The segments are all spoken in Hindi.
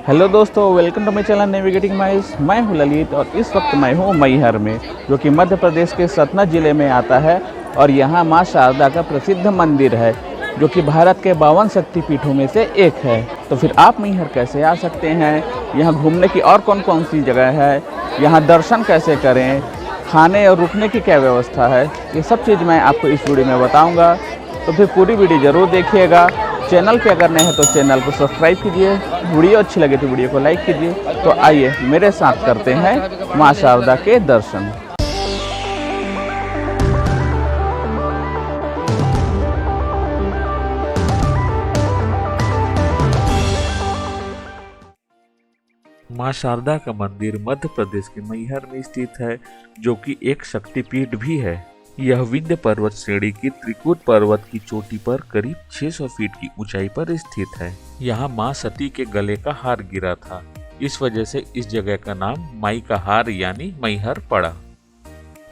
हेलो दोस्तों, welcome to my channel navigating miles. मैं हूं ललित और इस वक्त मैं हूं मैहर में, जो कि मध्य प्रदेश के सतना ज़िले में आता है। और यहां मां शारदा का प्रसिद्ध मंदिर है, जो कि भारत के 52 शक्तिपीठों में से एक है। तो फिर आप मैहर कैसे आ सकते हैं, यहां घूमने की और कौन कौन सी जगह है, यहां दर्शन कैसे करें, खाने और रुकने की क्या व्यवस्था है, ये सब चीज़ मैं आपको इस वीडियो में बताऊँगा। तो फिर पूरी वीडियो ज़रूर देखिएगा। चैनल पे अगर नए हैं तो चैनल को सब्सक्राइब कीजिए, वीडियो अच्छी लगे तो वीडियो को लाइक कीजिए। तो आइए मेरे साथ करते हैं मां शारदा के दर्शन। मां शारदा का मंदिर मध्य प्रदेश के मैहर में स्थित है, जो कि एक शक्तिपीठ भी है। यह विंध्य पर्वत श्रेणी की त्रिकुट पर्वत की चोटी पर करीब 600 फीट की ऊंचाई पर स्थित है। यहाँ मां सती के गले का हार गिरा था, इस वजह से इस जगह का नाम माई का हार यानी मैहर पड़ा।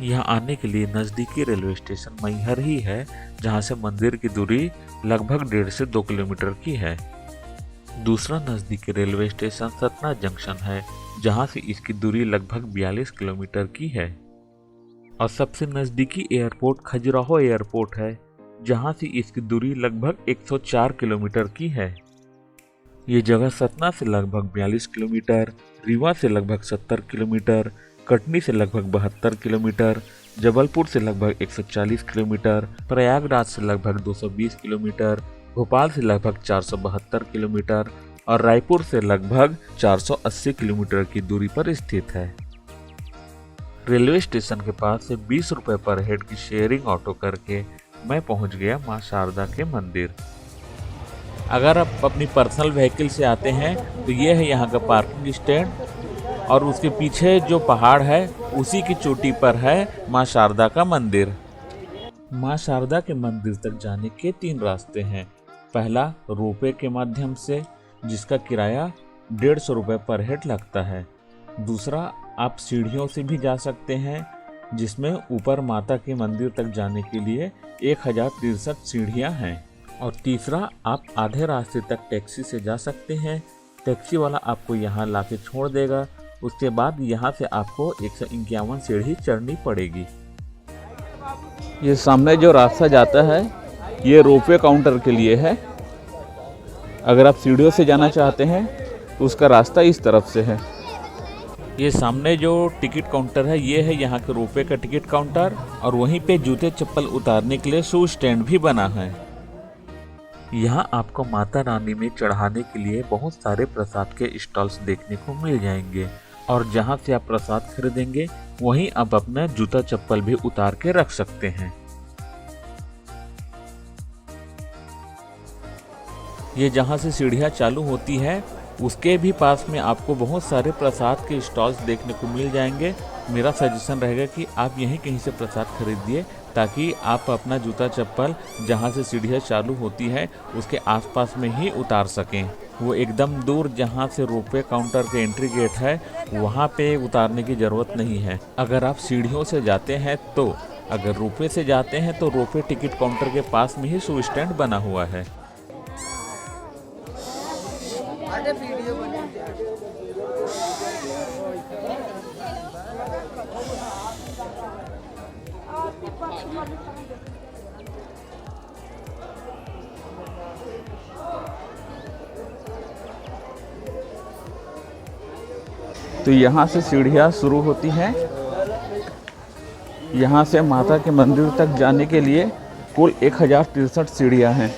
यहाँ आने के लिए नजदीकी रेलवे स्टेशन मैहर ही है, जहाँ से मंदिर की दूरी लगभग 1.5 से 2 किलोमीटर की है। दूसरा नजदीकी रेलवे स्टेशन सतना जंक्शन है, जहां से इसकी दूरी लगभग 42 किलोमीटर की है। और सबसे नजदीकी एयरपोर्ट खजुराहो एयरपोर्ट है, जहां से इसकी दूरी लगभग 104 किलोमीटर की है। ये जगह सतना से लगभग 42 किलोमीटर, रीवा से लगभग 70 किलोमीटर, कटनी से लगभग 72 किलोमीटर, जबलपुर से लगभग 140 किलोमीटर, प्रयागराज से लगभग 220 किलोमीटर, भोपाल से लगभग 472 किलोमीटर और रायपुर से लगभग 480 किलोमीटर की दूरी पर स्थित है। रेलवे स्टेशन के पास से 20 रुपए पर हेड की शेयरिंग ऑटो करके मैं पहुंच गया मां शारदा के मंदिर। अगर आप अपनी पर्सनल व्हीकल से आते हैं तो ये है यहाँ का पार्किंग स्टैंड, और उसके पीछे जो पहाड़ है उसी की चोटी पर है मां शारदा का मंदिर। मां शारदा के मंदिर तक जाने के 3 रास्ते हैं। पहला रोपवे के माध्यम से, जिसका किराया 150 रुपये पर हेड लगता है। दूसरा आप सीढ़ियों से भी जा सकते हैं, जिसमें ऊपर माता के मंदिर तक जाने के लिए 1063 सीढ़ियाँ हैं। और तीसरा आप आधे रास्ते तक टैक्सी से जा सकते हैं। टैक्सी वाला आपको यहाँ लाके छोड़ देगा, उसके बाद यहाँ से आपको 151 सीढ़ी चढ़नी पड़ेगी। ये सामने जो रास्ता जाता है ये रोपवे काउंटर के लिए है। अगर आप सीढ़ियों से जाना चाहते हैं तो उसका रास्ता इस तरफ से है। ये सामने जो टिकट काउंटर है ये है यहाँ के रोपवे का टिकट काउंटर, और वहीं पे जूते चप्पल उतारने के लिए शू स्टैंड भी बना है। यहाँ आपको माता रानी में चढ़ाने के लिए बहुत सारे प्रसाद के स्टॉल्स देखने को मिल जाएंगे, और जहाँ से आप प्रसाद खरीदेंगे वहीं आप अपना जूता चप्पल भी उतार के रख सकते हैं। ये जहाँ से सीढ़ियाँ चालू होती है उसके भी पास में आपको बहुत सारे प्रसाद के स्टॉल्स देखने को मिल जाएंगे। मेरा सजेशन रहेगा कि आप यहीं कहीं से प्रसाद खरीदिए, ताकि आप अपना जूता चप्पल जहाँ से सीढ़ियाँ चालू होती है उसके आसपास में ही उतार सकें। वो एकदम दूर जहाँ से रोपवे काउंटर के एंट्री गेट है वहाँ पे उतारने की ज़रूरत नहीं है। अगर आप सीढ़ियों से जाते हैं तो, अगर रोपवे से जाते हैं तो रोपवे टिकट काउंटर के पास में ही शू स्टैंड बना हुआ है। तो यहाँ से सीढ़ियाँ शुरू होती हैं। यहाँ से माता के मंदिर तक जाने के लिए कुल 1063 सीढ़ियाँ हैं।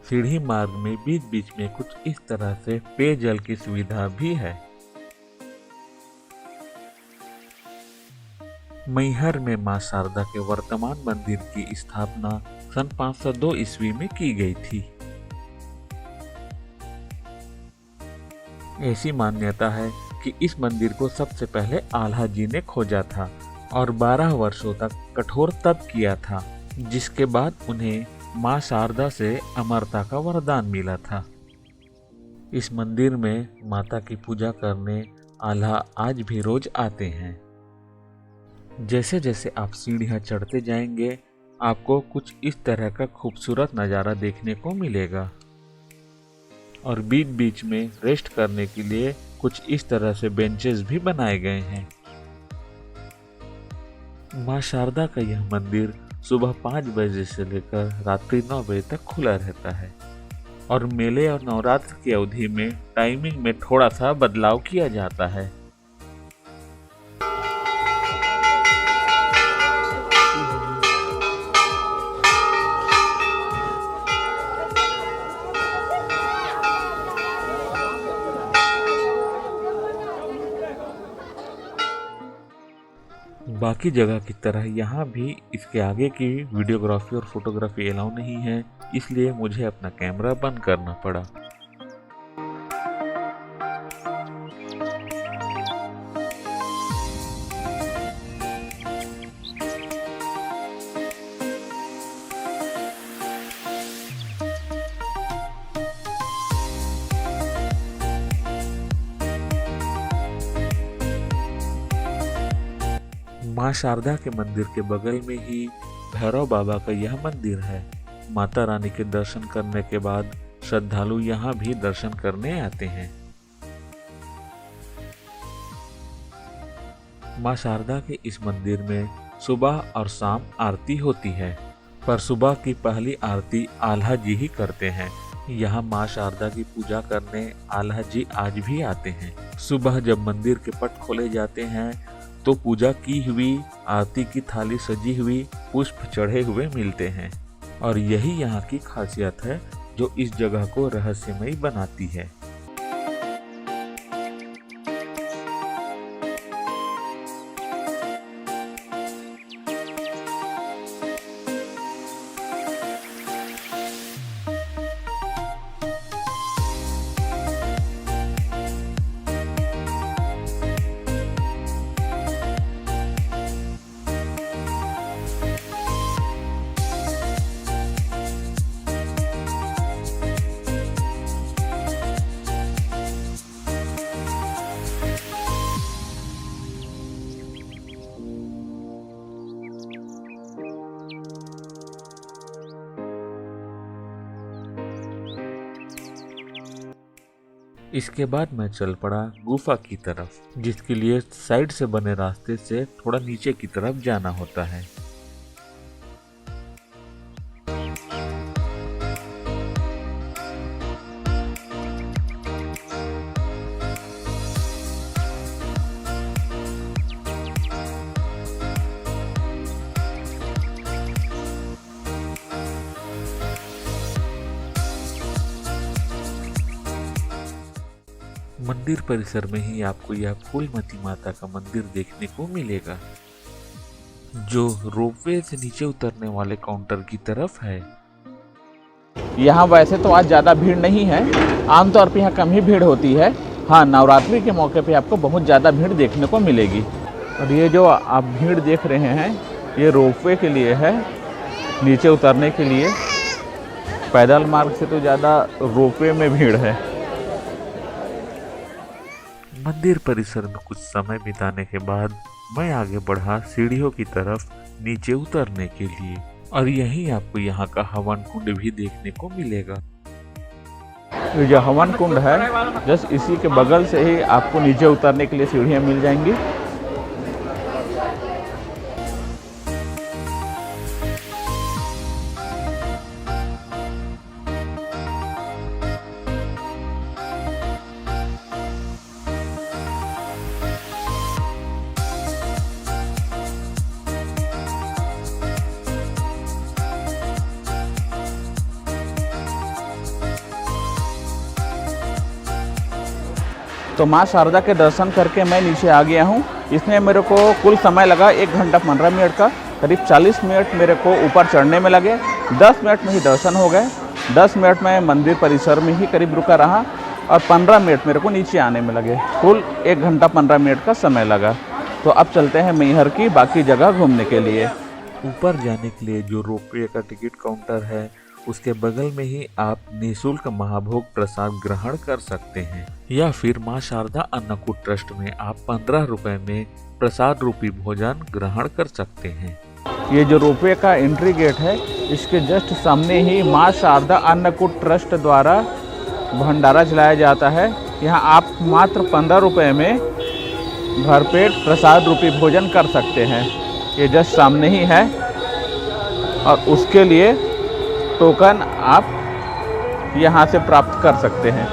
सीढ़ी मार्ग में बीच बीच में कुछ इस तरह से पेयजल की सुविधा भी है। मैहर में मां शारदा के वर्तमान मंदिर की स्थापना सन 502 ईस्वी में की गई थी। ऐसी मान्यता है कि इस मंदिर को सबसे पहले आल्हा जी ने खोजा था और 12 वर्षों तक कठोर तप किया था, जिसके बाद उन्हें मां शारदा से अमरता का वरदान मिला था। इस मंदिर में माता की पूजा करने आल्हा आज भी रोज आते हैं। जैसे जैसे आप सीढ़ियाँ चढ़ते जाएंगे आपको कुछ इस तरह का खूबसूरत नज़ारा देखने को मिलेगा। और बीच बीच में रेस्ट करने के लिए कुछ इस तरह से बेंचेस भी बनाए गए हैं। मां शारदा का यह मंदिर सुबह 5 बजे से लेकर रात्रि 9 बजे तक खुला रहता है और मेले और नवरात्र की अवधि में टाइमिंग में थोड़ा सा बदलाव किया जाता है। बाकी जगह की तरह यहाँ भी इसके आगे की वीडियोग्राफी और फोटोग्राफी अलाउ नहीं है, इसलिए मुझे अपना कैमरा बंद करना पड़ा। मां शारदा के मंदिर के बगल में ही भैरव बाबा का यह मंदिर है। माता रानी के दर्शन करने के बाद श्रद्धालु यहाँ भी दर्शन करने आते हैं। मां शारदा के इस मंदिर में सुबह और शाम आरती होती है, पर सुबह की पहली आरती आल्हा जी ही करते हैं। यहाँ मां शारदा की पूजा करने आल्हा जी आज भी आते हैं। सुबह जब मंदिर के पट खोले जाते हैं तो पूजा की हुई, आरती की थाली सजी हुई, पुष्प चढ़े हुए मिलते हैं और यही यहाँ की खासियत है जो इस जगह को रहस्यमयी बनाती है। इसके बाद मैं चल पड़ा गुफा की तरफ, जिसके लिए साइड से बने रास्ते से थोड़ा नीचे की तरफ जाना होता है। मंदिर परिसर में ही आपको यह फूलमती माता का मंदिर देखने को मिलेगा, जो रोपवे से नीचे उतरने वाले काउंटर की तरफ है। यहाँ वैसे तो आज ज़्यादा भीड़ नहीं है, आमतौर पे यहाँ कम ही भीड़ होती है। हाँ, नवरात्रि के मौके पे आपको बहुत ज़्यादा भीड़ देखने को मिलेगी। और ये जो आप भीड़ देख रहे हैं, ये रोपवे के लिए है, नीचे उतरने के लिए। पैदल मार्ग से तो ज़्यादा रोपवे में भीड़ है। मंदिर परिसर में कुछ समय बिताने के बाद मैं आगे बढ़ा सीढ़ियों की तरफ नीचे उतरने के लिए, और यहीं आपको यहाँ का हवन कुंड भी देखने को मिलेगा। जो हवन कुंड है, जस्ट इसी के बगल से ही आपको नीचे उतरने के लिए सीढ़ियाँ मिल जाएंगी। तो माँ शारदा के दर्शन करके मैं नीचे आ गया हूँ। इसमें मेरे को कुल समय लगा 1 घंटा 15 मिनट का। करीब 40 मिनट मेरे को ऊपर चढ़ने में लगे। 10 मिनट में ही दर्शन हो गए। 10 मिनट में मंदिर परिसर में ही करीब रुका रहा और 15 मिनट मेरे को नीचे आने में लगे। कुल 1 घंटा 15 मिनट का समय लगा। तो अब चलते हैं मैहर की बाकी जगह घूमने के लिए। ऊपर जाने के लिए जो रोपवे का टिकट काउंटर है, उसके बगल में ही आप निःशुल्क महाभोग प्रसाद ग्रहण कर सकते हैं, या फिर मां शारदा अन्नकूट ट्रस्ट में आप 15 रुपए में प्रसाद रूपी भोजन ग्रहण कर सकते हैं। ये जो रोपवे का एंट्री गेट है, इसके जस्ट सामने ही माँ शारदा अन्नकूट ट्रस्ट द्वारा भंडारा चलाया जाता है। यहाँ आप मात्र 15 रुपये में भरपेट प्रसाद रूपी भोजन कर सकते हैं। ये जस्ट सामने ही है और उसके लिए टोकन आप यहाँ से प्राप्त कर सकते हैं।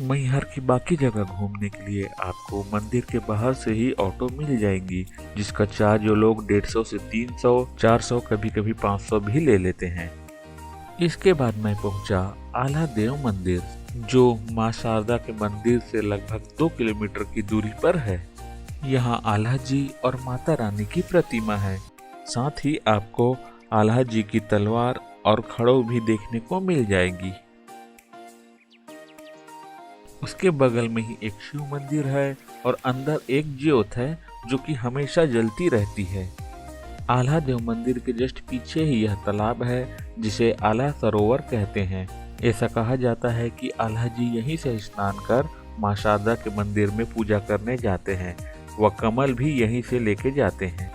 मैहर की बाकी जगह घूमने के लिए आपको मंदिर के बाहर से ही ऑटो मिल जाएंगी, जिसका चार्ज जो लोग 150 से 300, 400, कभी कभी 500 भी ले लेते हैं। इसके बाद मैं पहुंचा आल्हा देव मंदिर, जो मां शारदा के मंदिर से लगभग 2 किलोमीटर की दूरी पर है। यहाँ आल्हा जी और माता रानी की प्रतिमा है। साथ ही आपको आल्हा जी की तलवार और खड़ो भी देखने को मिल जाएगी। उसके बगल में ही एक शिव मंदिर है और अंदर एक ज्योत है जो कि हमेशा जलती रहती है। आल्हा देव मंदिर के जस्ट पीछे ही यह तालाब है जिसे आल्हा सरोवर कहते हैं। ऐसा कहा जाता है कि आल्हा जी यहीं से स्नान कर मां शारदा के मंदिर में पूजा करने जाते हैं। वह कमल भी यहीं से लेके जाते हैं।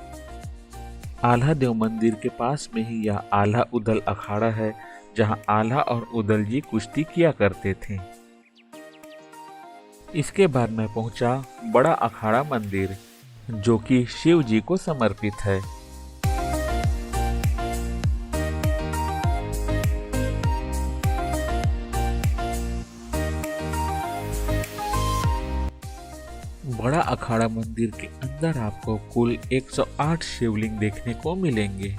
आल्हा देव मंदिर के पास में ही यह आल्हा उदल अखाड़ा है, जहां आल्हा और उदल जी कुश्ती किया करते थे। इसके बाद मैं पहुंचा बड़ा अखाड़ा मंदिर, जो कि शिव जी को समर्पित है। बड़ा अखाड़ा मंदिर के अंदर आपको कुल 108 शिवलिंग देखने को मिलेंगे।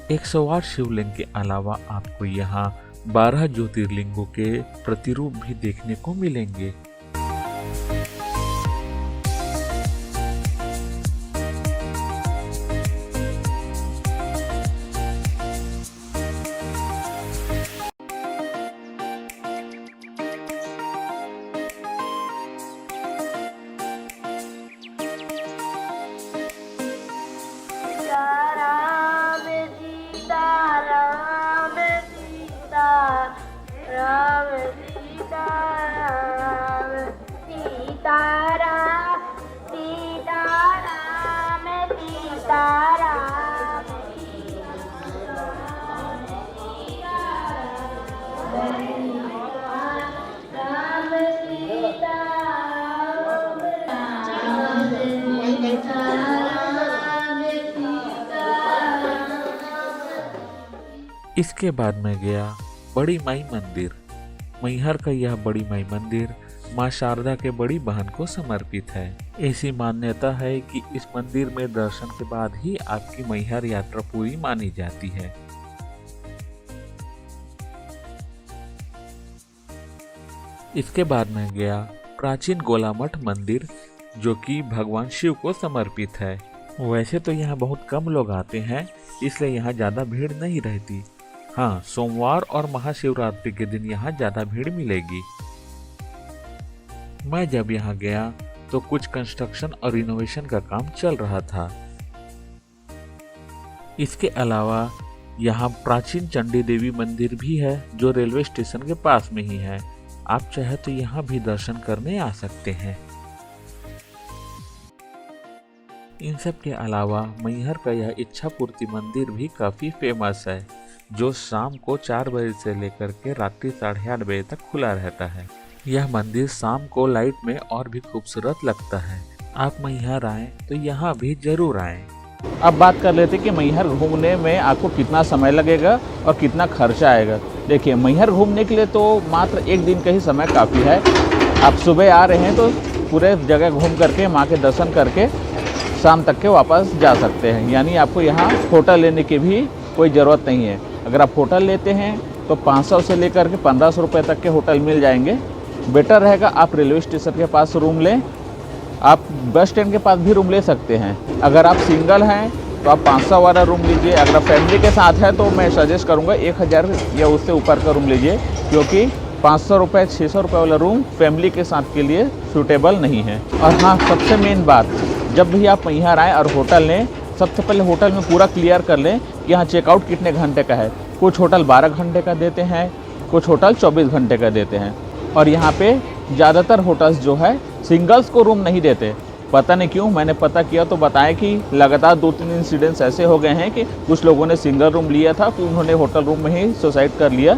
एक 108 शिवलिंग के अलावा आपको यहाँ 12 ज्योतिर्लिंगों के प्रतिरूप भी देखने को मिलेंगे। इसके बाद मैं गया बड़ी माई मंदिर। मैहर का यह बड़ी माई मंदिर मां शारदा के बड़ी बहन को समर्पित है। ऐसी मान्यता है कि इस मंदिर में दर्शन के बाद ही आपकी मैहर यात्रा पूरी मानी जाती है। इसके बाद मैं गया प्राचीन गोलामठ मंदिर, जो कि भगवान शिव को समर्पित है। वैसे तो यहाँ बहुत कम लोग आते हैं, इसलिए यहाँ ज्यादा भीड़ नहीं रहती। हाँ, सोमवार और महाशिवरात्रि के दिन यहाँ ज्यादा भीड़ मिलेगी। मैं जब यहाँ गया तो कुछ कंस्ट्रक्शन और रिनोवेशन का काम चल रहा था। इसके अलावा यहाँ प्राचीन चंडी देवी मंदिर भी है, जो रेलवे स्टेशन के पास में ही है। आप चाहे तो यहाँ भी दर्शन करने आ सकते हैं। इन सब के अलावा मैहर का यह इच्छा पूर्ति मंदिर भी काफी फेमस है, जो शाम को 4 बजे से लेकर के रात्रि 8:30 बजे तक खुला रहता है। यह मंदिर शाम को लाइट में और भी खूबसूरत लगता है। आप मैहर आए तो यहाँ भी जरूर आए। अब बात कर लेते कि मैहर घूमने में आपको कितना समय लगेगा और कितना खर्चा आएगा। देखिए, मैहर घूमने के लिए तो मात्र 1 दिन का ही समय काफ़ी है। आप सुबह आ रहे हैं तो पूरे जगह घूम करके माँ के दर्शन करके शाम तक के वापस जा सकते हैं। यानी आपको यहाँ होटल लेने की भी कोई ज़रूरत नहीं है। अगर आप होटल लेते हैं तो 500 से लेकर के 1500 रुपये तक के होटल मिल जाएंगे। बेटर रहेगा आप रेलवे स्टेशन के पास रूम लें। आप बस स्टैंड के पास भी रूम ले सकते हैं। अगर आप सिंगल हैं तो आप 500 वाला रूम लीजिए। अगर आप फैमिली के साथ है तो मैं सजेस्ट करूँगा 1000 या उससे ऊपर का रूम लीजिए, क्योंकि 500 रुपये 600 रुपये वाला रूम फैमिली के साथ के लिए सूटेबल नहीं है। और हाँ, सबसे मेन बात, जब भी आप मैहर आएँ और होटल लें, सबसे पहले होटल में पूरा क्लियर कर लें कि यहाँ चेकआउट कितने घंटे का है। कुछ होटल 12 घंटे का देते हैं, कुछ होटल 24 घंटे का देते हैं। और यहाँ पे ज़्यादातर होटल्स जो है सिंगल्स को रूम नहीं देते। पता नहीं क्यों, मैंने पता किया तो बताया कि लगातार 2-3 इंसिडेंट्स ऐसे हो गए हैं कि कुछ लोगों ने सिंगल रूम लिया था, फिर उन्होंने होटल रूम में ही सुसाइड कर लिया।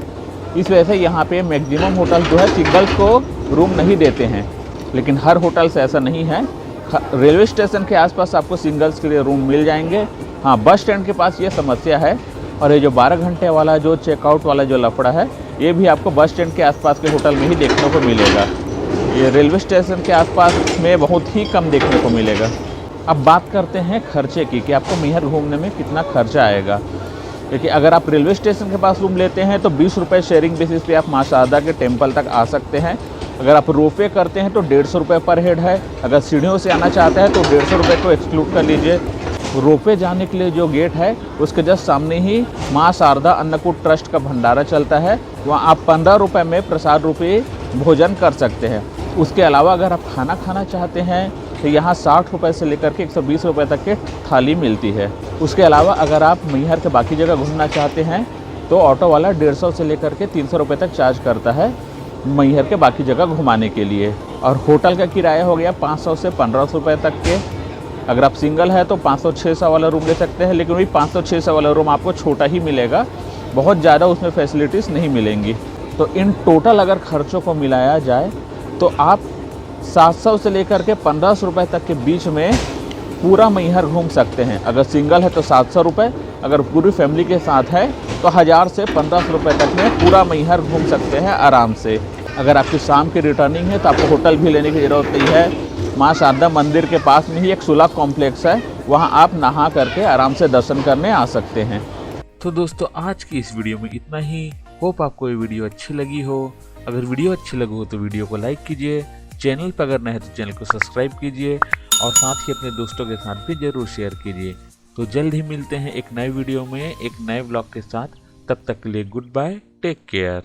इस वजह से यहाँ पे मैक्सिमम होटल जो है सिंगल्स को रूम नहीं देते हैं। लेकिन हर होटल से ऐसा नहीं है। रेलवे स्टेशन के आसपास आपको सिंगल्स के लिए रूम मिल जाएंगे। हाँ, बस स्टैंड के पास ये समस्या है। और ये जो 12 घंटे वाला जो चेकआउट वाला जो लफड़ा है, ये भी आपको बस स्टैंड के आसपास के होटल में ही देखने को मिलेगा। ये रेलवे स्टेशन के आसपास में बहुत ही कम देखने को मिलेगा। अब बात करते हैं खर्चे की कि आपको मैहर घूमने में कितना खर्चा आएगा। देखिए, अगर आप रेलवे स्टेशन के पास रूम लेते हैं तो 20 रुपये शेयरिंग बेसिस पे आप माँ शारदा के टेम्पल तक आ सकते हैं। अगर आप रोपवे करते हैं तो 150 रुपये पर हेड है। अगर सीढ़ियों से आना चाहते हैं तो 150 रुपये को एक्सक्लूड कर लीजिए। रोपवे जाने के लिए जो गेट है उसके जस्ट सामने ही माँ शारदा अन्नकूट ट्रस्ट का भंडारा चलता है। वहाँ आप 15 रुपये में प्रसाद रूपी भोजन कर सकते हैं। उसके अलावा अगर आप खाना खाना चाहते हैं तो यहाँ 60 रुपये से लेकर के 120 रुपये तक की थाली मिलती है। उसके अलावा अगर आप मैहर के बाकी जगह घूमना चाहते हैं तो ऑटो वाला 150 से लेकर के 300 रुपये तक चार्ज करता है मैहर के बाकी जगह घुमाने के लिए। और होटल का किराया हो गया 500 से 1500 रुपये तक के। अगर आप सिंगल है तो 500-600 वाला रूम ले सकते हैं, लेकिन वही 500-600 वाला रूम आपको छोटा ही मिलेगा, बहुत ज़्यादा उसमें फैसिलिटीज़ नहीं मिलेंगी। तो इन टोटल अगर खर्चों को मिलाया जाए तो आप 700 से लेकर के 1500 रुपये तक के बीच में पूरा मैहर घूम सकते हैं। अगर सिंगल है तो 700 रुपये, अगर पूरी फैमिली के साथ है तो 1000 से 1500 रुपये तक में पूरा मैहर घूम सकते हैं आराम से। अगर आपकी शाम की रिटर्निंग है तो आपको होटल भी लेने की ज़रूरत नहीं है। माँ शारदा मंदिर के पास में ही एक सुलभ कॉम्प्लेक्स है, वहाँ आप नहा करके आराम से दर्शन करने आ सकते हैं। तो दोस्तों, आज की इस वीडियो में इतना ही। होप आपको ये वीडियो अच्छी लगी हो। अगर वीडियो अच्छी लगी हो तो वीडियो को लाइक कीजिए, चैनल पर अगर नए हैं तो चैनल को सब्सक्राइब कीजिए और साथ ही अपने दोस्तों के साथ भी जरूर शेयर कीजिए। तो जल्द ही मिलते हैं एक नए वीडियो में एक नए ब्लॉग के साथ। तब तक के लिए गुड बाय, टेक केयर।